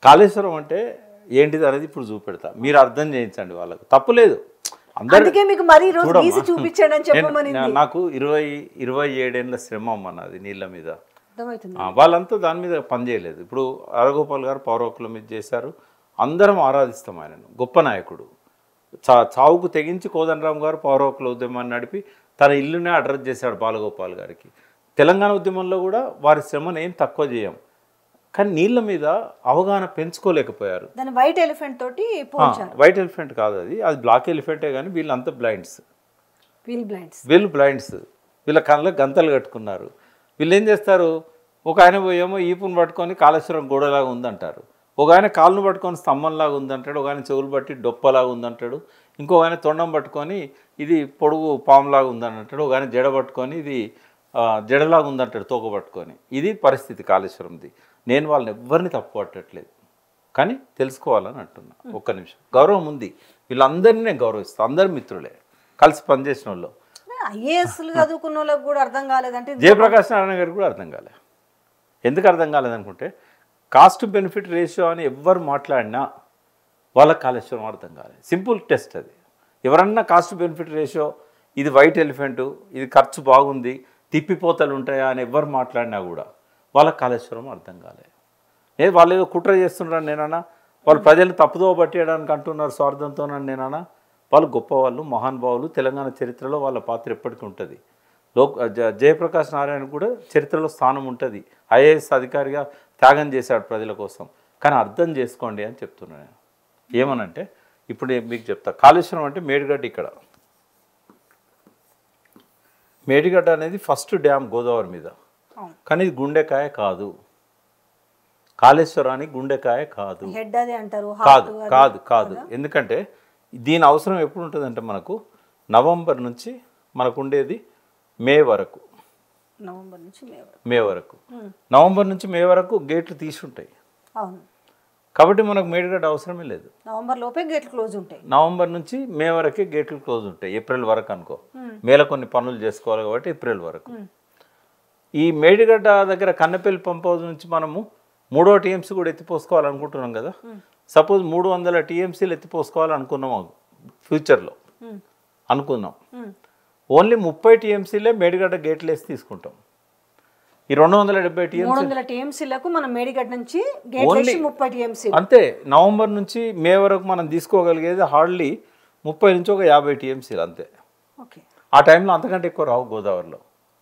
కాళేశ్వరం అంటే ఏంటిది అనేది ఇప్పుడు చూపెడతా, మీరు అర్థం చేయించండి వాళ్ళకు, తప్పులేదు. అందుకే మీకు మరి రోజు గీసి చూపించండి అని చెప్పమని. నాకు 27 ఏళ్ళ శ్రమ అన్నది నీళ్ళ మీద, వాళ్ళంతా దాని మీద పని చేయలేదు. ఇప్పుడు అరగోపాల్ గారు పౌరకుల మీద చేశారు, అందరం ఆరాధిస్తాం ఆయనను, గొప్ప నాయకుడు. చావుకు తెగించి కోదండరామ్ గారు పౌరకుల ఉద్యమాన్ని నడిపి తన ఇల్లునే అడ్రస్ చేశాడు బాలగోపాల్ గారికి. తెలంగాణ ఉద్యమంలో కూడా వారి శ్రమను ఏం తక్కువ చేయం, కానీ నీళ్ళ మీద అవగాహన పెంచుకోలేకపోయారు. వైట్ ఎలిఫెంట్ తోటి వైట్ ఎలిఫెంట్ కాదు అది, అది బ్లాక్ ఎలిఫెంటే, కానీ వీళ్ళంతా బ్లైండ్స్, వీళ్ళు బ్లైండ్స్, వీళ్ళ కళ్ళకు గంతలు కట్టుకున్నారు. వీళ్ళు ఏం చేస్తారు, ఒక ఆయన ఏమో ఈపును పట్టుకొని కాళేశ్వరం గోడలాగా ఉందంటారు, ఒక ఆయన కాళ్ళను పట్టుకొని స్తంభంలాగా ఉందంటాడు, ఒక ఆయన చెవులు బట్టి డొప్పలాగా ఉందంటాడు, ఇంకో ఆయన తొండం పట్టుకొని ఇది పొడుగు పాములాగా ఉందని అంటాడు, ఒక ఆయన జడ పట్టుకొని ఇది జడలాగా ఉందంటాడు తోక పట్టుకొని. ఇది పరిస్థితి కాళేశ్వరంది. నేను వాళ్ళని ఎవ్వరిని తప్పు పట్టట్లేదు, కానీ తెలుసుకోవాలని అంటున్నా. ఒక్క నిమిషం, గౌరవం ఉంది, వీళ్ళందరినీ నేను గౌరవిస్తాను, అందరు మిత్రులే, కలిసి పనిచేసిన వాళ్ళు. ఐఏఎస్లు చదువుకున్న వాళ్ళకి కూడా అర్థం కాలేదంటే జయప్రకాష్ నారాయణ గారికి కూడా అర్థం కాలే. ఎందుకు అర్థం కాలేదనుకుంటే, కాస్ట్ బెనిఫిట్ రేషియో అని ఎవ్వరు మాట్లాడినా వాళ్ళకి కాళేశ్వరం అర్థం కాలేదు. సింపుల్ టెస్ట్ అది. ఎవరన్నా కాస్ట్ బెనిఫిట్ రేషియో, ఇది వైట్ ఎలిఫెంటు, ఇది ఖర్చు బాగుంది, తిప్పిపోతలు ఉంటాయా అని ఎవ్వరు మాట్లాడినా కూడా వాళ్ళకి కాళేశ్వరం అర్థం కాలేదు. వాళ్ళు ఏదో కుట్ర చేస్తున్నారని నేనన్నా, వాళ్ళు ప్రజలు తప్పుదో పట్టేయడానికి అంటున్నారు స్వార్థంతో నేనన్నా. వాళ్ళు గొప్పవాళ్ళు, మహానుభావులు, తెలంగాణ చరిత్రలో వాళ్ళ పాత్ర ఎప్పటికీ ఉంటుంది. జయప్రకాష్ నారాయణ కూడా చరిత్రలో స్థానం ఉంటుంది, ఐఏఎస్ అధికారిగా త్యాగం చేశాడు ప్రజల కోసం. కానీ అర్థం చేసుకోండి అని చెప్తున్నాను. ఏమనంటే, ఇప్పుడు మీకు చెప్తా, కాళేశ్వరం అంటే మేడిగడ్డ, ఇక్కడ మేడిగడ్డ అనేది ఫస్ట్ డ్యామ్ గోదావరి మీద, కానీ ఇది గుండెకాయ కాదు, కాళేశ్వరానికి గుండెకాయ కాదు, కాదు కాదు కాదు. ఎందుకంటే దీని అవసరం ఎప్పుడు ఉంటుందంటే, మనకు నవంబర్ నుంచి మనకు ఉండేది మే వరకు, నవంబర్ నుంచి మే వరకు గేట్లు తీసుంటాయి. కాబట్టి మనకు మేడిగడ్డ అవసరమే లేదు. నవంబర్ లోపే గేట్లు క్లోజ్ ఉంటాయి. నవంబర్ నుంచి మే వరకే గేట్లు క్లోజ్ ఉంటాయి. ఏప్రిల్ వరకు అనుకో, మేలో కొన్ని పనులు చేసుకోవాలి కాబట్టి ఏప్రిల్ వరకు. ఈ మేడిగడ్డ దగ్గర కన్నెపల్లి పంప్ హౌస్ నుంచి మనము 3వ టీఎంసీ కూడా ఎత్తిపోసుకోవాలనుకుంటున్నాం కదా. సపోజ్ 300 టీఎంసీలు ఎత్తిపోసుకోవాలనుకున్నాం ఫ్యూచర్లో, అనుకున్నాం. ఓన్లీ 30 టీఎంసీలే మేడిగడ్డ గేట్లు వేసి తీసుకుంటాం. ఈ 270 టీఎంసీలకు మనం మేడిగడ్డ నుంచి ఓన్లీ 30 టీఎంసీ అంతే. నవంబర్ నుంచి మే వరకు మనం తీసుకోగలిగేది హార్డ్లీ 30 నుంచి ఒక 50 టీఎంసీలు అంతే. ఆ టైంలో అంతకంటే ఎక్కువ రావు గోదావరిలో.